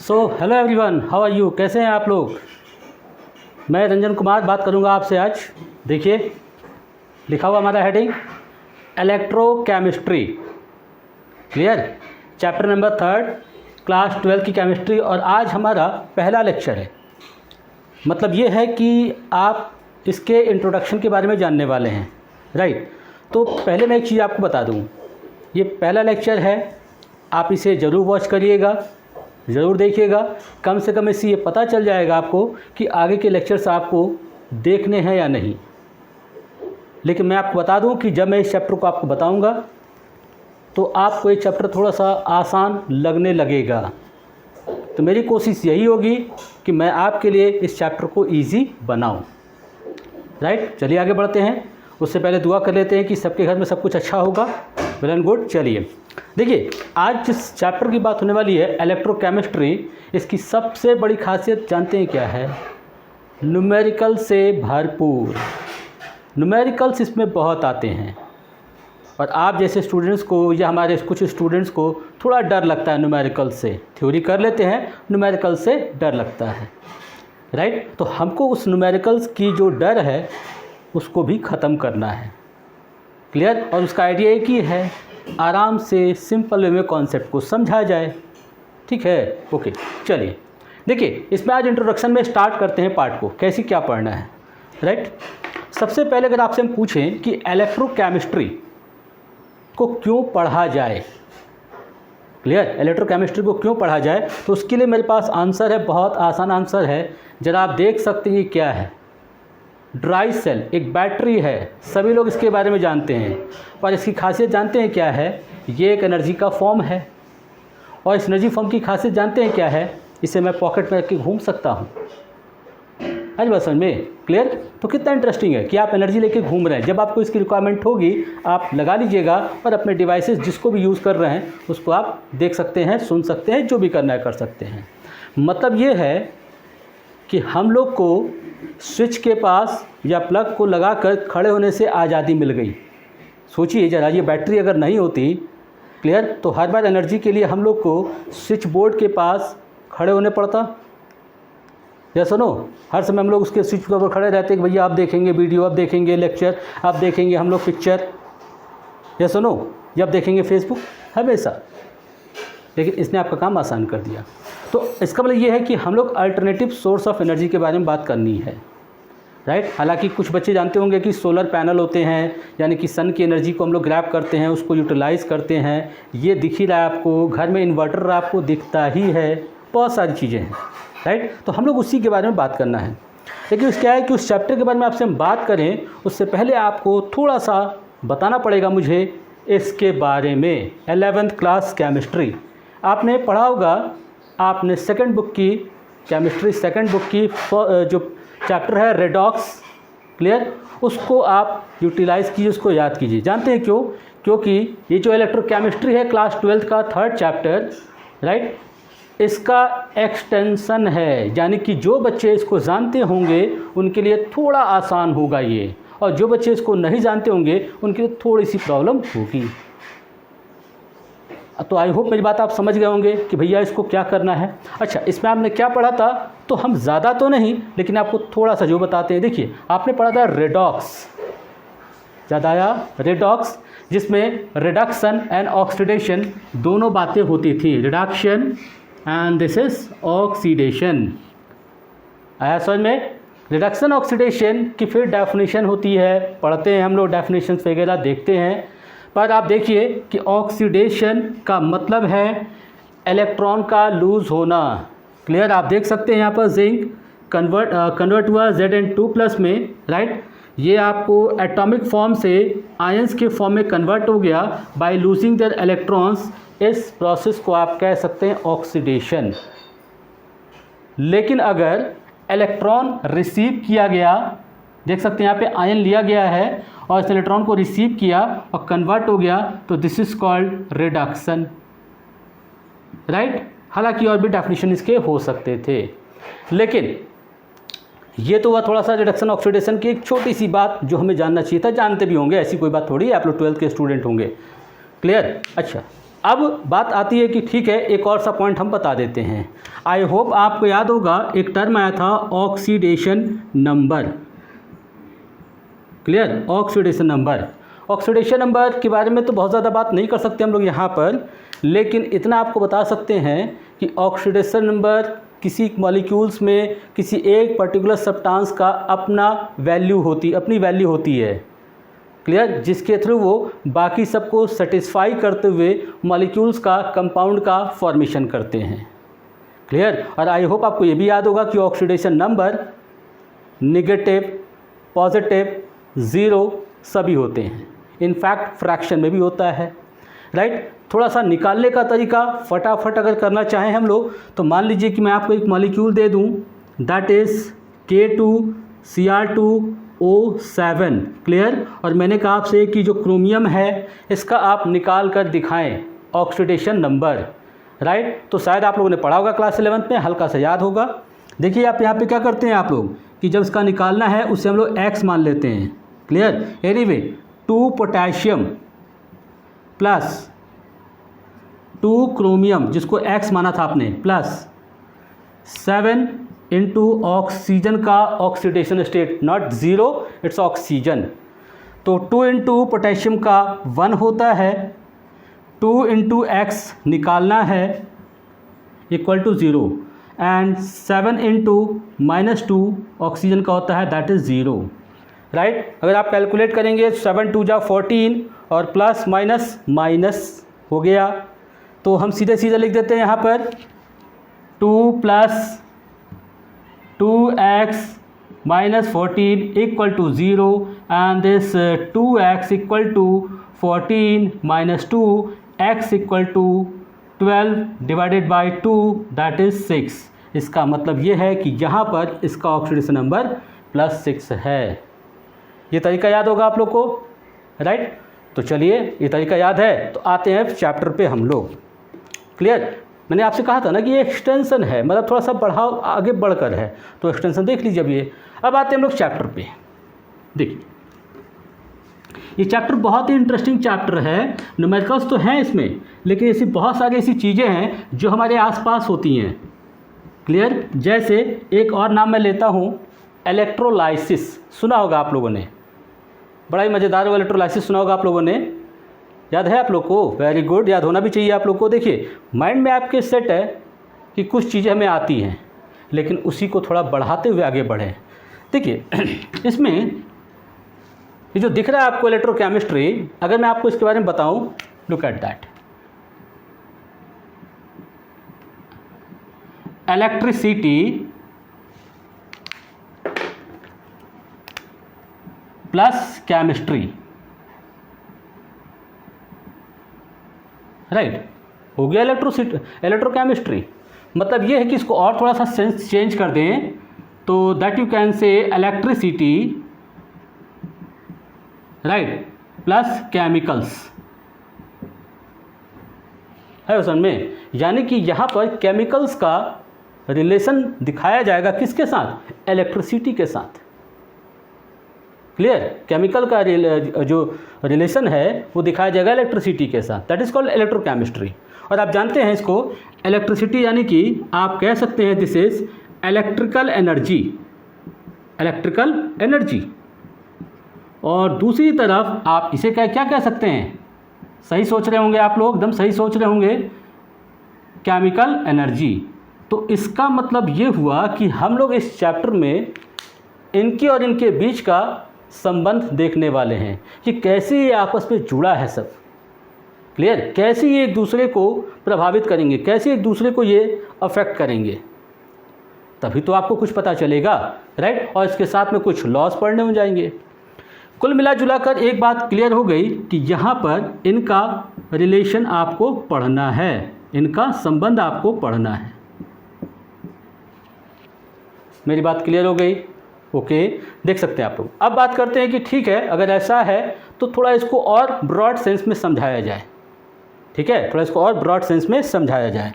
Hello everyone, how are you? कैसे हैं आप लोग? मैं रंजन कुमार बात करूंगा आपसे आज। देखिए लिखा हुआ हमारा heading electrochemistry. Clear? Chapter number 3 class 12 की केमिस्ट्री। और आज हमारा पहला लेक्चर है। मतलब ये है कि आप इसके इंट्रोडक्शन के बारे में जानने वाले हैं, राइट? तो पहले मैं एक चीज़ आपको बता दूं, ये पहला लेक्चर है, आप इसे ज़रूर वॉच करिएगा, ज़रूर देखिएगा। कम से कम इससे ये पता चल जाएगा आपको कि आगे के लेक्चर्स आपको देखने हैं या नहीं। लेकिन मैं आपको बता दूं कि जब मैं इस चैप्टर को आपको बताऊंगा तो आपको ये चैप्टर थोड़ा सा आसान लगने लगेगा। तो मेरी कोशिश यही होगी कि मैं आपके लिए इस चैप्टर को ईजी बनाऊं, राइट? चलिए आगे बढ़ते हैं। उससे पहले दुआ कर लेते हैं कि सबके घर में सब कुछ अच्छा होगा। Well and good. चलिए देखिए, आज जिस चैप्टर की बात होने वाली है इलेक्ट्रोकेमिस्ट्री, इसकी सबसे बड़ी खासियत जानते हैं क्या है? न्यूमेरिकल से भरपूर। न्यूमेरिकल्स इसमें बहुत आते हैं और आप जैसे स्टूडेंट्स को या हमारे कुछ स्टूडेंट्स को थोड़ा डर लगता है न्यूमेरिकल से। थ्योरी कर लेते हैं, न्यूमेरिकल से डर लगता है, राइट? तो हमको उस न्यूमेरिकल्स की जो डर है उसको भी ख़त्म करना है। क्लियर? और उसका आइडिया एक ही है, आराम से सिंपल वे में कॉन्सेप्ट को समझा जाए। ठीक है? ओके, चलिए देखिए, इसमें आज इंट्रोडक्शन में स्टार्ट करते हैं पार्ट को, कैसे क्या पढ़ना है, राइट? सबसे पहले अगर आपसे हम पूछें कि इलेक्ट्रोकेमिस्ट्री को क्यों पढ़ा जाए, क्लियर? इलेक्ट्रोकेमिस्ट्री को क्यों पढ़ा जाए, तो उसके लिए मेरे पास आंसर है, बहुत आसान आंसर है। जरा आप देख सकते हैं ये क्या है। ड्राई सेल एक बैटरी है, सभी लोग इसके बारे में जानते हैं, पर इसकी खासियत जानते हैं क्या है? ये एक एनर्जी का फॉर्म है। और इस एनर्जी फॉर्म की खासियत जानते हैं क्या है? इसे मैं पॉकेट में रख के घूम सकता हूँ। आज बात समझ में? क्लियर? तो कितना इंटरेस्टिंग है कि आप एनर्जी लेके घूम रहे हैं। जब आपको इसकी रिक्वायरमेंट होगी आप लगा लीजिएगा और अपने डिवाइसेस जिसको भी यूज़ कर रहे हैं उसको आप देख सकते हैं, सुन सकते हैं, जो भी करना है कर सकते हैं। मतलब ये है कि हम लोग को स्विच के पास या प्लग को लगाकर खड़े होने से आज़ादी मिल गई। सोचिए जरा, ये बैटरी अगर नहीं होती, क्लियर, तो हर बार एनर्जी के लिए हम लोग को स्विच बोर्ड के पास खड़े होने पड़ता। या सुनो, हर समय हम लोग उसके स्विच के ऊपर खड़े रहते कि भैया आप देखेंगे वीडियो, आप देखेंगे लेक्चर, आप देखेंगे हम लोग पिक्चर, या सुनो, या आप देखेंगे फेसबुक, हमेशा। लेकिन इसने आपका काम आसान कर दिया। तो इसका मतलब ये है कि हम लोग अल्टरनेटिव सोर्स ऑफ एनर्जी के बारे में बात करनी है, राइट? हालांकि कुछ बच्चे जानते होंगे कि सोलर पैनल होते हैं, यानी कि सन की एनर्जी को हम लोग ग्रैब करते हैं, उसको यूटिलाइज़ करते हैं। ये दिख ही रहा है आपको, घर में इन्वर्टर आपको दिखता ही है, बहुत सारी चीज़ें हैं, राइट? तो हम लोग उसी के बारे में बात करना है। लेकिन उस क्या है कि उस चैप्टर के बारे में आपसे हम बात करें उससे पहले आपको थोड़ा सा बताना पड़ेगा मुझे इसके बारे में। 11th क्लास केमिस्ट्री आपने पढ़ा होगा, आपने सेकंड बुक की केमिस्ट्री, सेकंड बुक की जो चैप्टर है रेडॉक्स, क्लियर, उसको आप यूटिलाइज़ कीजिए, उसको याद कीजिए। जानते हैं क्यों? क्योंकि ये जो इलेक्ट्रोकेमिस्ट्री है क्लास 12 का 3rd चैप्टर, राइट, इसका एक्सटेंशन है। यानी कि जो बच्चे इसको जानते होंगे उनके लिए थोड़ा आसान होगा ये, और जो बच्चे इसको नहीं जानते होंगे उनके लिए थोड़ी सी प्रॉब्लम होगी। तो आई होप मेरी बात आप समझ गए होंगे कि भैया इसको क्या करना है। अच्छा, इसमें आपने क्या पढ़ा था? तो हम ज़्यादा तो नहीं, लेकिन आपको थोड़ा सा जो बताते हैं। देखिए, आपने पढ़ा था रेडॉक्स, ज़्यादा आया? रेडॉक्स, जिसमें रिडक्शन एंड ऑक्सीडेशन दोनों बातें होती थी। Reduction and this is oxidation. आया समझ में? रिडक्शन ऑक्सीडेशन की फिर डेफिनेशन होती है, पढ़ते हैं हम लोग, डेफिनेशन वगैरह देखते हैं। पर आप देखिए कि ऑक्सीडेशन का मतलब है इलेक्ट्रॉन का लूज़ होना। क्लियर? आप देख सकते हैं यहाँ पर जिंक कन्वर्ट हुआ Zn2+ में, राइट? ये आपको एटॉमिक फॉर्म से आयंस के फॉर्म में कन्वर्ट हो गया बाय लूजिंग देयर इलेक्ट्रॉन्स। इस प्रोसेस को आप कह सकते हैं ऑक्सीडेशन। लेकिन अगर इलेक्ट्रॉन रिसीव किया गया, देख सकते हैं यहाँ पे आयन लिया गया है और इस इलेक्ट्रॉन को रिसीव किया और कन्वर्ट हो गया, तो this is called reduction, right? हालांकि और भी डेफिनेशन इसके हो सकते थे, लेकिन ये तो हुआ थोड़ा सा रिडक्शन ऑक्सीडेशन की एक छोटी सी बात जो हमें जानना चाहिए था। जानते भी होंगे, ऐसी कोई बात थोड़ी है, आप लोग 12th के स्टूडेंट होंगे। क्लियर? अच्छा, अब बात आती है कि ठीक है, एक और सा पॉइंट हम बता देते हैं। आई होप आपको याद होगा एक टर्म आया था oxidation number. Clear? Oxidation number. Oxidation number के बारे में तो बहुत ज़्यादा बात नहीं कर सकते हम लोग यहाँ पर, लेकिन इतना आपको बता सकते हैं कि ऑक्सीडेशन नंबर किसी मॉलिक्यूल्स में किसी एक पर्टिकुलर सब्सटेंस का अपनी वैल्यू होती है। क्लियर? जिसके थ्रू वो बाकी सबको सेटिस्फाई करते हुए मॉलिक्यूल्स का कंपाउंड का फॉर्मेशन करते हैं। क्लियर? और आई होप आपको ये भी याद होगा कि oxidation number negative, positive, zero सभी होते हैं। इनफैक्ट फ्रैक्शन में भी होता है। राइट? थोड़ा सा निकालने का तरीका फटाफट अगर करना चाहें हम लोग, तो मान लीजिए कि मैं आपको एक मॉलिक्यूल दे दूं, दैट इज़ K2Cr2O7। क्लियर? और मैंने कहा आपसे कि जो क्रोमियम है इसका आप निकाल कर दिखाएं ऑक्सीडेशन नंबर। राइट? तो शायद आप लोगों ने पढ़ा होगा क्लास 11th में, हल्का सा याद होगा। देखिए आप यहाँ पे क्या करते हैं आप लोग कि जब इसका निकालना है उससे हम लोग X मान लेते हैं। Clear? Anyway 2 potassium plus 2 chromium, जिसको X माना था आपने, प्लस 7 इंटू ऑक्सीजन का oxidation state, not zero, it's oxygen. तो 2 इंटू पोटेशियम का 1 होता है, 2 इंटू X निकालना है equal to 0, and 7 into -2 oxygen का होता है, दैट इज़ 0। राइट? अगर आप कैलकुलेट करेंगे 7 2 जा 14 और प्लस माइनस हो गया, तो हम सीधे लिख देते हैं यहाँ पर 2 + 2x - 14 equal to 0, and this 2x equal to 14 - 2, x equal to 12 divided by 2, that is 6। इसका मतलब ये है कि यहाँ पर इसका ऑक्सीडेशन नंबर +6 है। ये तरीका याद होगा आप लोग को। राइट? तो चलिए, ये तरीका याद है तो आते हैं चैप्टर पे हम लोग। क्लियर? मैंने आपसे कहा था ना कि ये एक्सटेंशन है, मतलब थोड़ा सा बढ़ाव आगे बढ़कर है, तो एक्सटेंशन देख लीजिए। अब आते हैं हम लोग चैप्टर पे। देखिए ये चैप्टर बहुत ही इंटरेस्टिंग चैप्टर है। न्यूमेरिकल्स तो हैं इसमें, लेकिन ऐसी बहुत सारी ऐसी चीज़ें हैं जो हमारे आसपास होती हैं। क्लियर? जैसे एक और नाम मैं लेता हूँ, इलेक्ट्रोलाइसिस। सुना होगा आप लोगों ने, बड़ा ही मज़ेदार वो इलेक्ट्रोलाइसिस सुना होगा आप लोगों ने। याद है आप लोग को? वेरी गुड, याद होना भी चाहिए आप लोग को। देखिए माइंड में आपके सेट है कि कुछ चीज़ें हमें आती हैं, लेकिन उसी को थोड़ा बढ़ाते हुए आगे बढ़ें। देखिए इसमें ये जो दिख रहा है आपको इलेक्ट्रोकेमिस्ट्री, अगर मैं आपको इसके बारे में बताऊं, look at that. Electricity plus chemistry. Right? हो गया इलेक्ट्रोकेमिस्ट्री। मतलब ये है कि इसको और थोड़ा सा सेंस चेंज कर दें तो that you can say electricity, right, plus chemicals है समझ में। यानी कि यहाँ पर केमिकल्स का रिलेशन दिखाया जाएगा किसके साथ? इलेक्ट्रिसिटी के साथ। क्लियर? केमिकल का जो रिलेशन है वो दिखाया जाएगा इलेक्ट्रिसिटी के साथ, दैट इज़ कॉल्ड इलेक्ट्रोकेमिस्ट्री। और आप जानते हैं इसको, इलेक्ट्रिसिटी यानी कि आप कह सकते हैं दिस इज इलेक्ट्रिकल एनर्जी। और दूसरी तरफ आप इसे क्या कह सकते हैं? सही सोच रहे होंगे आप लोग, एकदम सही सोच रहे होंगे, केमिकल एनर्जी। तो इसका मतलब ये हुआ कि हम लोग इस चैप्टर में इनके और इनके बीच का संबंध देखने वाले हैं कि कैसे ये आपस में जुड़ा है सब। क्लियर? कैसे ये एक दूसरे को प्रभावित करेंगे, कैसे एक दूसरे को ये अफेक्ट करेंगे, तभी तो आपको कुछ पता चलेगा। राइट? और इसके साथ में कुछ लॉस पढ़ने हो जाएंगे। कुल मिला जुला कर एक बात क्लियर हो गई कि यहाँ पर इनका रिलेशन आपको पढ़ना है, इनका संबंध आपको पढ़ना है। मेरी बात क्लियर हो गई? ओके, देख सकते हैं आप लोग। अब बात करते हैं कि ठीक है, अगर ऐसा है तो थोड़ा इसको और ब्रॉड सेंस में समझाया जाए। ठीक है, थोड़ा इसको और ब्रॉड सेंस में समझाया जाए।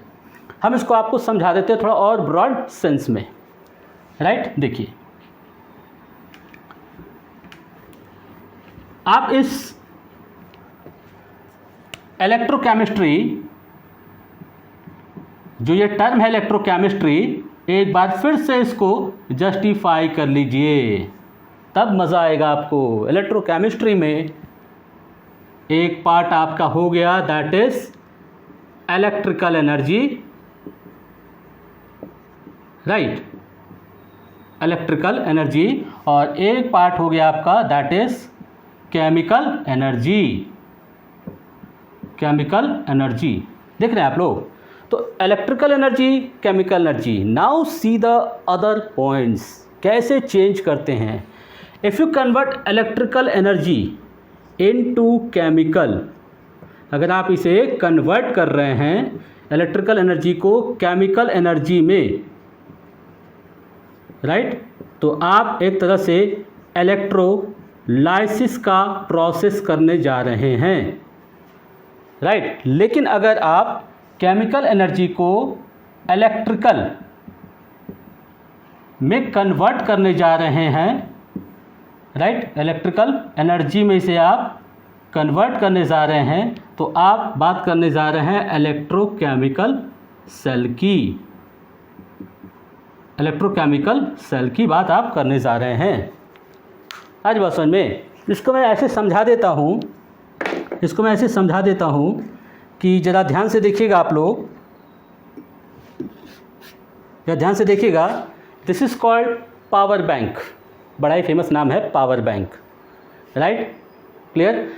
हम इसको आपको समझा देते हैं थोड़ा और ब्रॉड सेंस में। राइट? देखिए आप इस इलेक्ट्रोकेमिस्ट्री, जो ये टर्म है इलेक्ट्रोकेमिस्ट्री, एक बार फिर से इसको जस्टिफाई कर लीजिए, तब मज़ा आएगा आपको। इलेक्ट्रोकेमिस्ट्री में एक पार्ट आपका हो गया, that is electrical energy, right, electrical energy, और एक पार्ट हो गया आपका that is chemical energy, chemical energy. देख रहे हैं आप लोग? तो electrical energy, chemical energy. Now see the other points, कैसे चेंज करते हैं। If you convert electrical energy into chemical, अगर आप इसे कन्वर्ट कर रहे हैं इलेक्ट्रिकल एनर्जी को केमिकल एनर्जी में, राइट, तो आप एक तरह से इलेक्ट्रोलाइसिस का प्रोसेस करने जा रहे हैं, राइट। लेकिन अगर आप केमिकल एनर्जी को इलेक्ट्रिकल में कन्वर्ट करने जा रहे हैं, राइट, इलेक्ट्रिकल एनर्जी में इसे आप कन्वर्ट करने जा रहे हैं, तो आप बात करने जा रहे हैं इलेक्ट्रोकेमिकल सेल की, इलेक्ट्रोकेमिकल सेल की बात आप करने जा रहे हैं। आज बात समझ में, इसको मैं ऐसे समझा देता हूँ, इसको मैं ऐसे समझा देता हूँ कि ज़रा ध्यान से देखिएगा आप लोग, या ध्यान से देखिएगा। This is called power bank, बड़ा ही फेमस नाम है power bank, right, clear.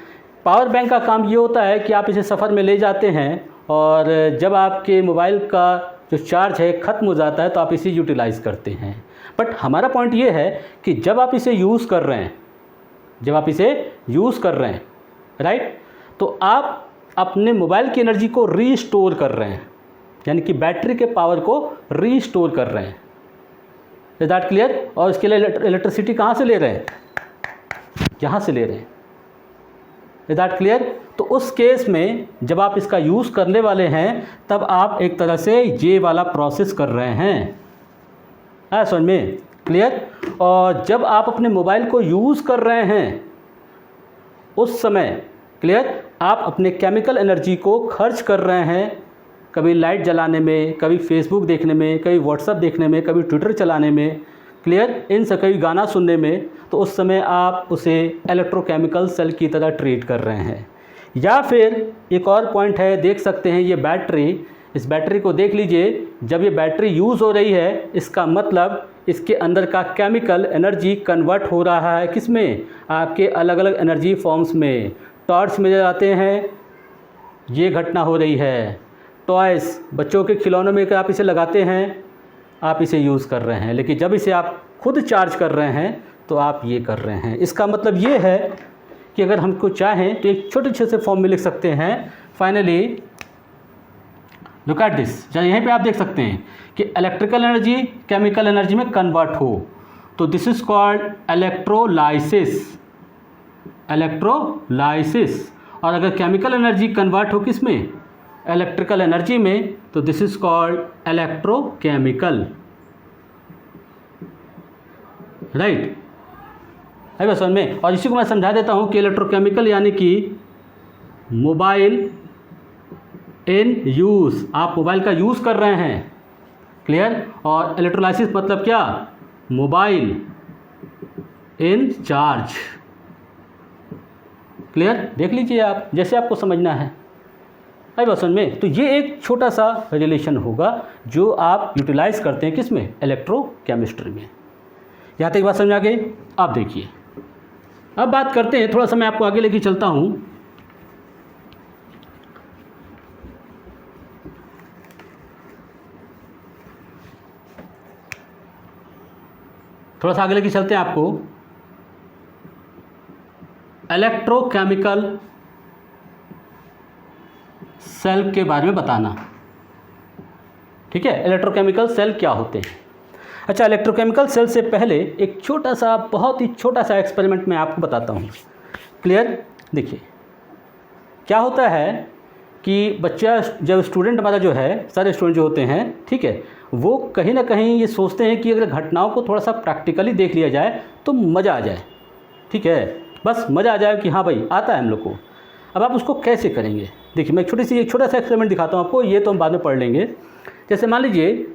Power bank का काम ये होता है कि आप इसे सफ़र में ले जाते हैं और जब आपके मोबाइल का जो चार्ज है ख़त्म हो जाता है तो आप इसे यूटिलाइज़ करते हैं। बट हमारा पॉइंट ये है कि जब आप इसे यूज़ कर रहे हैं, जब आप इसे यूज़ कर रहे हैं, राइट, तो आप अपने मोबाइल की एनर्जी को रीस्टोर कर रहे हैं, यानी कि बैटरी के पावर को रीस्टोर कर रहे हैं। Is that clear? और इसके लिए इलेक्ट्रिसिटी कहाँ से ले रहे हैं? यहाँ से ले रहे हैं। Is that clear? तो उस केस में जब आप इसका यूज़ करने वाले हैं तब आप एक तरह से ये वाला प्रोसेस कर रहे हैं, समझ में? क्लियर? और जब आप अपने मोबाइल को यूज़ कर रहे हैं उस समय, क्लियर, आप अपने केमिकल एनर्जी को खर्च कर रहे हैं, कभी लाइट जलाने में, कभी फेसबुक देखने में, कभी व्हाट्सएप देखने में, कभी ट्विटर चलाने में, क्लियर, इन सब, कभी गाना सुनने में, तो उस समय आप उसे इलेक्ट्रोकेमिकल सेल की तरह ट्रीट कर रहे हैं। या फिर एक और पॉइंट है, देख सकते हैं ये बैटरी, इस बैटरी को देख लीजिए, जब ये बैटरी यूज़ हो रही है इसका मतलब इसके अंदर का केमिकल एनर्जी कन्वर्ट हो रहा है किस में? आपके अलग अलग एनर्जी फॉर्म्स में। टॉर्च में जाते हैं, ये घटना हो रही है। टॉयस, बच्चों के खिलौनों में आप इसे लगाते हैं, आप इसे यूज़ कर रहे हैं। लेकिन जब इसे आप खुद चार्ज कर रहे हैं तो आप ये कर रहे हैं। इसका मतलब ये है कि अगर हमको चाहें तो एक छोटे से फॉर्म में लिख सकते हैं। फाइनली लुक एट दिस, यहीं पे आप देख सकते हैं कि इलेक्ट्रिकल एनर्जी केमिकल एनर्जी में कन्वर्ट हो, तो this is called electrolysis, electrolysis. और अगर केमिकल एनर्जी कन्वर्ट हो किस में? इलेक्ट्रिकल एनर्जी में, तो this is called electrochemical, right. है बस समझ में? और इसी को मैं समझा देता हूँ कि इलेक्ट्रोकेमिकल यानी कि मोबाइल इन यूज़, आप मोबाइल का यूज़ कर रहे हैं, क्लियर। और इलेक्ट्रोलाइसिस मतलब क्या? Mobile in charge, clear. देख लीजिए आप, जैसे आपको समझना है। आई बात समझ में? तो ये एक छोटा सा रिलेशन होगा जो आप यूटिलाइज़ करते हैं किस में? इलेक्ट्रोकेमिस्ट्री में। यहाँ तक बात समझ आ गई? आप देखिए, अब बात करते हैं, थोड़ा सा मैं आपको आगे लेके चलता हूँ। थोड़ा सा आगे लेके चलते हैं आपको इलेक्ट्रोकेमिकल सेल के बारे में बताना, ठीक है। इलेक्ट्रोकेमिकल सेल क्या होते हैं? अच्छा, इलेक्ट्रोकेमिकल सेल से पहले एक छोटा सा, बहुत ही छोटा सा एक्सपेरिमेंट मैं आपको बताता हूँ, क्लियर। देखिए क्या होता है कि बच्चा, जब स्टूडेंट हमारा जो है, सारे स्टूडेंट जो होते हैं, ठीक है, वो कहीं ना कहीं ये सोचते हैं कि अगर घटनाओं को थोड़ा सा प्रैक्टिकली देख लिया जाए तो मज़ा आ जाए, ठीक है, बस मज़ा आ जाए कि हाँ भाई आता है हम लोग को। अब आप उसको कैसे करेंगे? देखिए मैं एक छोटा सा एक्सपेरिमेंट दिखाता हूँ आपको, ये तो हम बाद में पढ़ लेंगे। जैसे मान लीजिए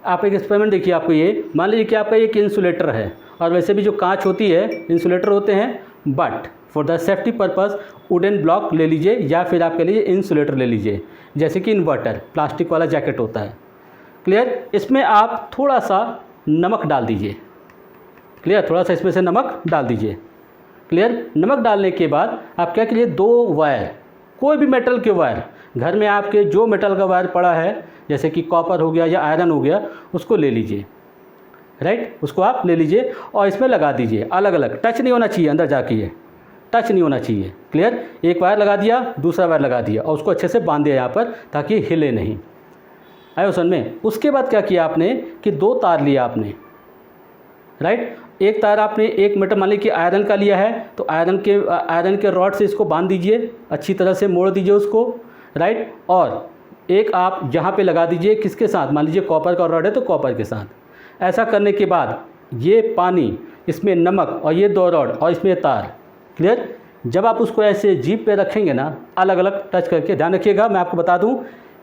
आप एक एक्सपेरिमेंट देखिए, आपको ये मान लीजिए कि आपका एक इंसुलेटर है, और वैसे भी जो कांच होती है इंसुलेटर होते हैं, but for the safety purpose wooden block ले लीजिए या फिर आप कह लीजिए इंसुलेटर ले लीजिए, जैसे कि इन्वर्टर प्लास्टिक वाला जैकेट होता है। क्लियर? इसमें आप थोड़ा सा नमक डाल दीजिए। क्लियर? थोड़ा सा इसमें से नमक डाल दीजिए। क्लियर? नमक डालने के बाद आप क्या करिए, 2 वायर, कोई भी मेटल के वायर, घर में आपके जो मेटल का वायर पड़ा है, जैसे कि कॉपर हो गया या आयरन हो गया, उसको ले लीजिए। राइट? उसको आप ले लीजिए और इसमें लगा दीजिए अलग अलग, टच नहीं होना चाहिए, अंदर जाके ये टच नहीं होना चाहिए। क्लियर? एक वायर लगा दिया, दूसरा वायर लगा दिया, और उसको अच्छे से बांध दिया यहाँ पर ताकि हिले नहीं। आए समझ में? उसके बाद क्या किया आपने कि 2 तार लिया आपने। राइट? एक तार आपने एक मीटर मान लीजिए कि आयरन का लिया है, तो आयरन के रॉड से इसको बांध दीजिए, अच्छी तरह से मोड़ दीजिए उसको। राइट? और एक आप यहाँ पे लगा दीजिए, किसके साथ? मान लीजिए कॉपर का रॉड है तो कॉपर के साथ। ऐसा करने के बाद ये पानी, इसमें नमक, और ये 2 रॉड, और इसमें तार। क्लियर? जब आप उसको ऐसे जीभ पे रखेंगे ना, अलग अलग टच करके, ध्यान रखिएगा मैं आपको बता दूं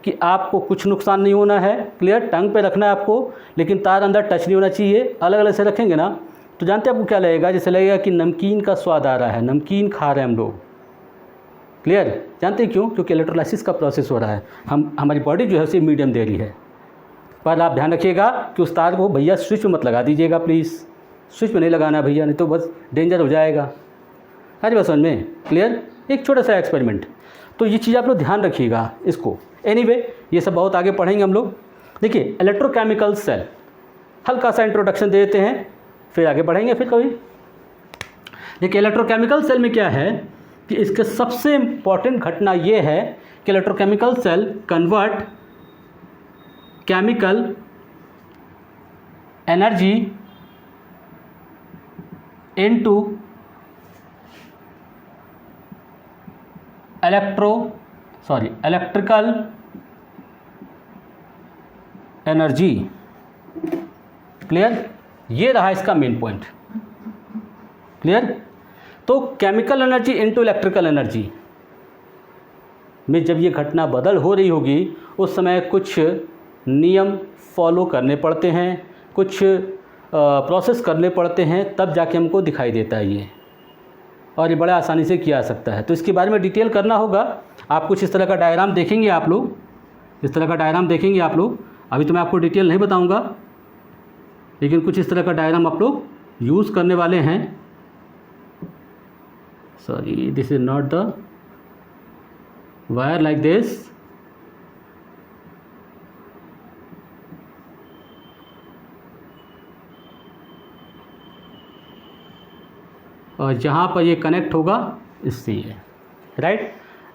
कि आपको कुछ नुकसान नहीं होना है। क्लियर? टंग पे रखना है आपको, लेकिन तार अंदर टच नहीं होना चाहिए। अलग अलग से रखेंगे ना तो जानते हैं आपको क्या लगेगा? जैसे लगेगा कि नमकीन का स्वाद आ रहा है, नमकीन खा रहे हैं हम लोग। क्लियर? जानते हैं क्यों? क्योंकि इलेक्ट्रोलाइसिस का प्रोसेस हो रहा है, हमारी बॉडी जो है उसे मीडियम दे रही है। पर आप ध्यान रखिएगा कि उस तार को भैया स्विच में मत लगा दीजिएगा प्लीज़, स्विच में नहीं लगाना है भैया, नहीं तो बस डेंजर हो जाएगा। अरे बस समझ में? क्लियर? एक छोटा सा एक्सपेरिमेंट, तो ये चीज़ आप लोग ध्यान रखिएगा इसको। एनीवे ये सब बहुत आगे पढ़ेंगे हम लोग। देखिए इलेक्ट्रोकेमिकल सेल, हल्का सा इंट्रोडक्शन दे देते हैं, फिर आगे बढ़ेंगे फिर कभी। देखिए इलेक्ट्रोकेमिकल सेल में क्या है कि इसके सबसे इम्पॉर्टेंट घटना ये है कि electrochemical cell convert chemical energy into electrical energy. Clear? ये रहा इसका मेन पॉइंट। क्लियर? तो chemical energy into electrical energy में जब ये घटना बदल हो रही होगी, उस समय कुछ नियम फॉलो करने पड़ते हैं, कुछ प्रोसेस करने पड़ते हैं, तब जाके हमको दिखाई देता है ये, और ये बड़ा आसानी से किया जा सकता है। तो इसके बारे में डिटेल करना होगा। आप कुछ इस तरह का डायग्राम देखेंगे, आप लोग इस तरह का डायग्राम देखेंगे आप लोग। अभी तो मैं आपको डिटेल नहीं बताऊंगा, लेकिन कुछ इस तरह का डायग्राम आप लोग यूज़ करने वाले हैं। Sorry, this is not the wire like this. और जहाँ पर ये कनेक्ट होगा इससे ये। राइट?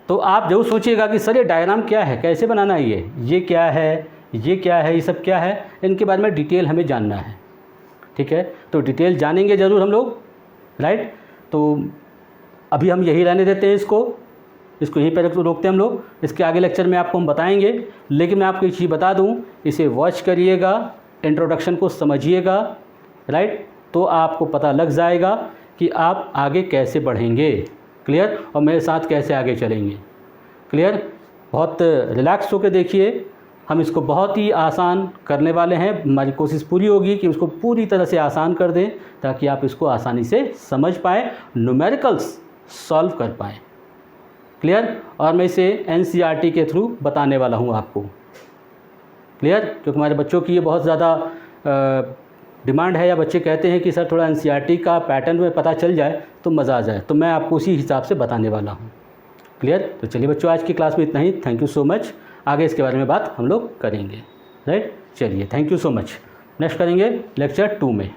तो आप जरूर सोचिएगा कि सर ये डायग्राम क्या है, कैसे बनाना है, ये क्या है, ये क्या है, ये सब क्या है, इनके बारे में डिटेल हमें जानना है। ठीक है? तो डिटेल जानेंगे ज़रूर हम लोग। राइट? तो अभी हम यही रहने देते हैं, इसको यहीं पर रोकते हैं हम लोग। इसके आगे लेक्चर में आपको हम बताएंगे, लेकिन मैं आपको एक चीज़ बता दूं, इसे वॉच करिएगा, इंट्रोडक्शन को समझिएगा। राइट? तो आपको पता लग जाएगा कि आप आगे कैसे बढ़ेंगे। क्लियर? और मेरे साथ कैसे आगे चलेंगे। क्लियर? बहुत रिलैक्स होकर देखिए, हम इसको बहुत ही आसान करने वाले हैं। हमारी कोशिश पूरी होगी कि इसको पूरी तरह से आसान कर दें, ताकि आप इसको आसानी से समझ पाएँ, न्यूमेरिकल्स सॉल्व कर पाएँ। क्लियर? और मैं इसे NCERT के थ्रू बताने वाला हूँ आपको। क्लियर? क्योंकि हमारे बच्चों की ये बहुत ज़्यादा डिमांड है, या बच्चे कहते हैं कि सर थोड़ा NCERT का पैटर्न में पता चल जाए तो मज़ा आ जाए, तो मैं आपको उसी हिसाब से बताने वाला हूँ। क्लियर? तो चलिए बच्चों, आज की क्लास में इतना ही। Thank you so much. आगे इसके बारे में बात हम लोग करेंगे। राइट? चलिए, thank you so much. Next करेंगे लेक्चर 2 में।